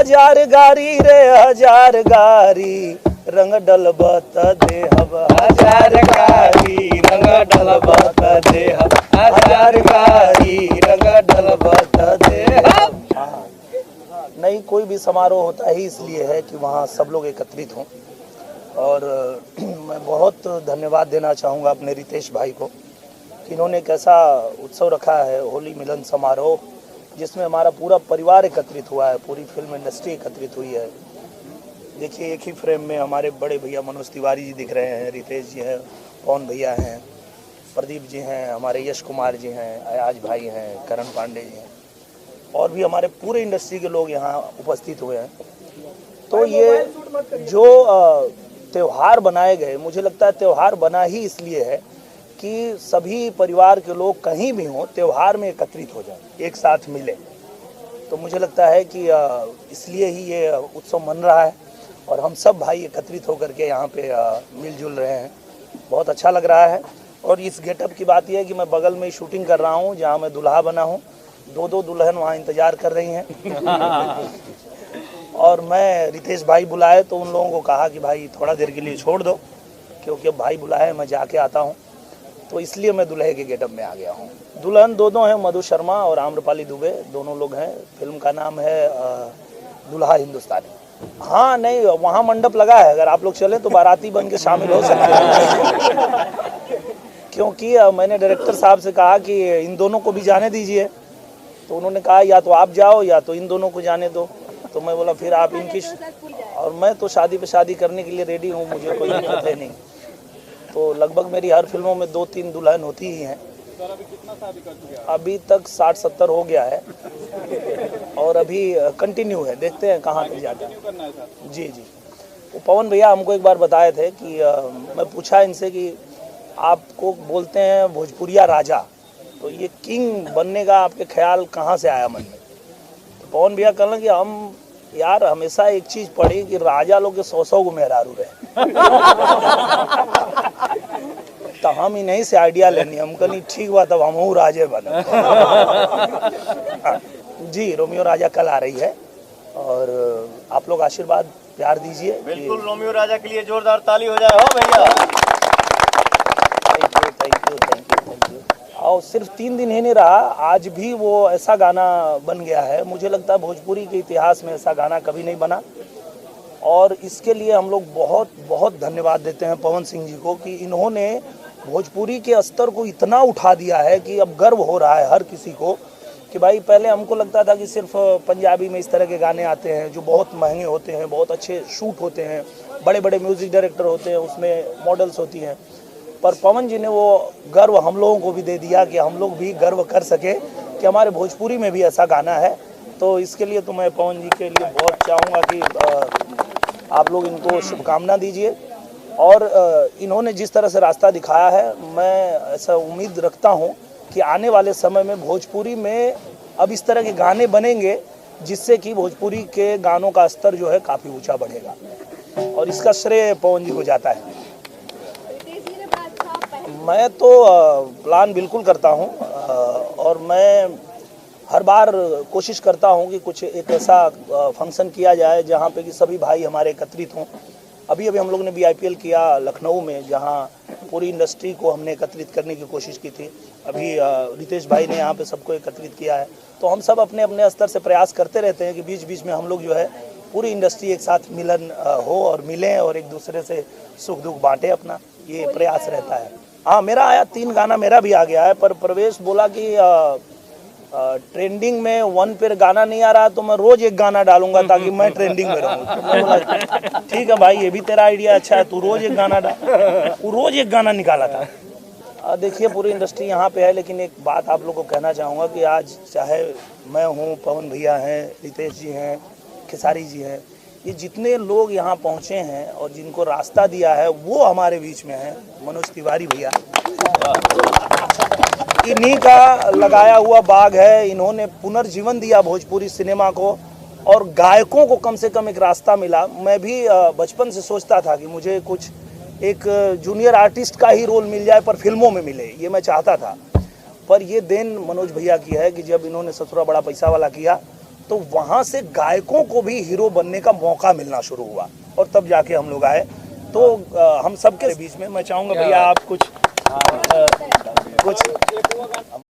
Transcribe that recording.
हजार गारी रे हजार गारी रंग डलबत देहब हजार गारी रंग डलबत देहब हजार गारी रंग डलबत देहब। नहीं, कोई भी समारोह होता ही इसलिए है कि वहाँ सब लोग एकत्रित हों। और मैं बहुत धन्यवाद देना चाहूँगा अपने रितेश भाई को कि इन्होंने एक ऐसा उत्सव रखा है, होली मिलन समारोह, जिसमें हमारा पूरा परिवार एकत्रित हुआ है, पूरी फिल्म इंडस्ट्री एकत्रित हुई है। देखिए, एक ही फ्रेम में हमारे बड़े भैया मनोज तिवारी जी दिख रहे हैं, रितेश जी हैं, पवन भैया हैं, प्रदीप जी हैं, हमारे यश कुमार जी हैं, अयाज भाई हैं, करण पांडे जी हैं, और भी हमारे पूरे इंडस्ट्री के लोग यहाँ उपस्थित हुए हैं। तो ये जो त्यौहार बनाए गए, मुझे लगता है त्यौहार बना ही इसलिए है कि सभी परिवार के लोग कहीं भी हों, त्यौहार में एकत्रित हो जाए, एक साथ मिले। तो मुझे लगता है कि इसलिए ही ये उत्सव मन रहा है और हम सब भाई एकत्रित होकर के यहाँ पे मिलजुल रहे हैं। बहुत अच्छा लग रहा है। और इस गेटअप की बात यह है कि मैं बगल में शूटिंग कर रहा हूँ, जहाँ मैं दुल्हा बना हूँ। दो दुल्हन वहाँ इंतजार कर रही हैं। और मैं रितेश भाई बुलाए तो उन लोगों को कहा कि भाई थोड़ा देर के लिए छोड़ दो, क्योंकि अब भाई बुलाए, मैं जाके आता हूँ। तो इसलिए मैं दुल्हे के गेटअप में आ गया हूँ। दुल्हन दो हैं, मधु शर्मा और आम्रपाली दुबे, दोनों लोग हैं। फिल्म का नाम है दुल्हा हिंदुस्तानी। हाँ, नहीं, वहाँ मंडप लगा है, अगर आप लोग चले तो बाराती बन के शामिल हो सकते हैं। क्योंकि मैंने डायरेक्टर साहब से कहा कि इन दोनों को भी जाने दीजिए, तो उन्होंने कहा या तो आप जाओ या तो इन दोनों को जाने दो। तो मैं बोला फिर आप इनकी, और मैं तो शादी पे शादी करने के लिए रेडी हूँ, मुझे कोई दिक्कत है नहीं। तो लगभग मेरी हर फिल्मों में 2-3 दुल्हन होती ही हैं। सर, अभी कितना शादी कर चुके हैं? अभी तक 60-70 हो गया है और अभी कंटिन्यू है, देखते हैं कहाँ तक जाता है। करना है सर? जी। वो पवन भैया हमको एक बार बताए थे कि मैं पूछा इनसे कि आपको बोलते हैं भोजपुरिया राजा, तो ये किंग बनने का आपके ख्याल कहाँ से आया मन में? तो पवन भैया कहना कि हम यार हमेशा एक चीज पढ़ी कि राजा लोग के 100 को मेहरारू रहे। तो हम इन्हीं से आइडिया लेनी, हम कहनी ठीक बात, अब हम राजे बने। जी, रोमियो राजा कल आ रही है और आप लोग आशीर्वाद प्यार दीजिए। बिल्कुल, रोमियो राजा के लिए जोरदार ताली हो जाए। हो भैया, थैंक यू। और सिर्फ 3 दिन ही नहीं रहा, आज भी वो ऐसा गाना बन गया है। मुझे लगता है भोजपुरी के इतिहास में ऐसा गाना कभी नहीं बना, और इसके लिए हम लोग बहुत बहुत धन्यवाद देते हैं पवन सिंह जी को कि इन्होंने भोजपुरी के स्तर को इतना उठा दिया है कि अब गर्व हो रहा है हर किसी को कि भाई पहले हमको लगता था कि सिर्फ पंजाबी में इस तरह के गाने आते हैं जो बहुत महंगे होते हैं, बहुत अच्छे शूट होते हैं, बड़े बड़े म्यूज़िक डायरेक्टर होते हैं, उसमें मॉडल्स होती हैं। पर पवन जी ने वो गर्व हम लोगों को भी दे दिया कि हम लोग भी गर्व कर सके कि हमारे भोजपुरी में भी ऐसा गाना है। तो इसके लिए तो मैं पवन जी के लिए बहुत चाहूँगा कि आप लोग इनको शुभकामना दीजिए। और इन्होंने जिस तरह से रास्ता दिखाया है, मैं ऐसा उम्मीद रखता हूँ कि आने वाले समय में भोजपुरी में अब इस तरह के गाने बनेंगे जिससे कि भोजपुरी के गानों का स्तर जो है काफ़ी ऊंचा बढ़ेगा, और इसका श्रेय पवन जी को जाता है। मैं तो प्लान बिल्कुल करता हूँ और मैं हर बार कोशिश करता हूँ कि कुछ एक ऐसा फंक्शन किया जाए जहाँ पे कि सभी भाई हमारे एकत्रित हों। अभी हम लोग ने IPL किया लखनऊ में, जहाँ पूरी इंडस्ट्री को हमने एकत्रित करने की कोशिश की थी। अभी रितेश भाई ने यहाँ पे सबको एकत्रित किया है। तो हम सब अपने अपने स्तर से प्रयास करते रहते हैं कि बीच बीच में हम लोग जो है पूरी इंडस्ट्री एक साथ मिलन हो और मिलें और एक दूसरे से सुख दुख बांटे अपना, ये प्रयास रहता है। हाँ, मेरा आया 3 गाना मेरा भी आ गया है, पर प्रवेश बोला कि ट्रेंडिंग में 1 पे गाना नहीं आ रहा तो मैं रोज एक गाना डालूंगा ताकि मैं ट्रेंडिंग में रहूं। तो मैं बोला ठीक है भाई, ये भी तेरा आइडिया अच्छा है, तू रोज एक गाना डाल। वो रोज एक गाना निकाला था। देखिए, पूरी इंडस्ट्री यहाँ पे है, लेकिन एक बात आप लोगों को कहना चाहूँगा कि आज चाहे मैं हूँ, पवन भैया हैं, रितेश जी हैं, खेसारी जी हैं, ये जितने लोग यहाँ पहुँचे हैं और जिनको रास्ता दिया है वो हमारे बीच में है। मनोज तिवारी भैया, इन्हीं का लगाया हुआ बाग है। इन्होंने पुनर्जीवन दिया भोजपुरी सिनेमा को और गायकों को कम से कम एक रास्ता मिला। मैं भी बचपन से सोचता था कि मुझे कुछ एक जूनियर आर्टिस्ट का ही रोल मिल जाए पर फिल्मों में मिले, ये मैं चाहता था। पर ये देन मनोज भैया की है कि जब इन्होंने ससुरा बड़ा पैसा वाला किया तो वहाँ से गायकों को भी हीरो बनने का मौका मिलना शुरू हुआ और तब जाके हम लोग आए। तो हम सबके बीच में मैं चाहूँगा भैया आप कुछ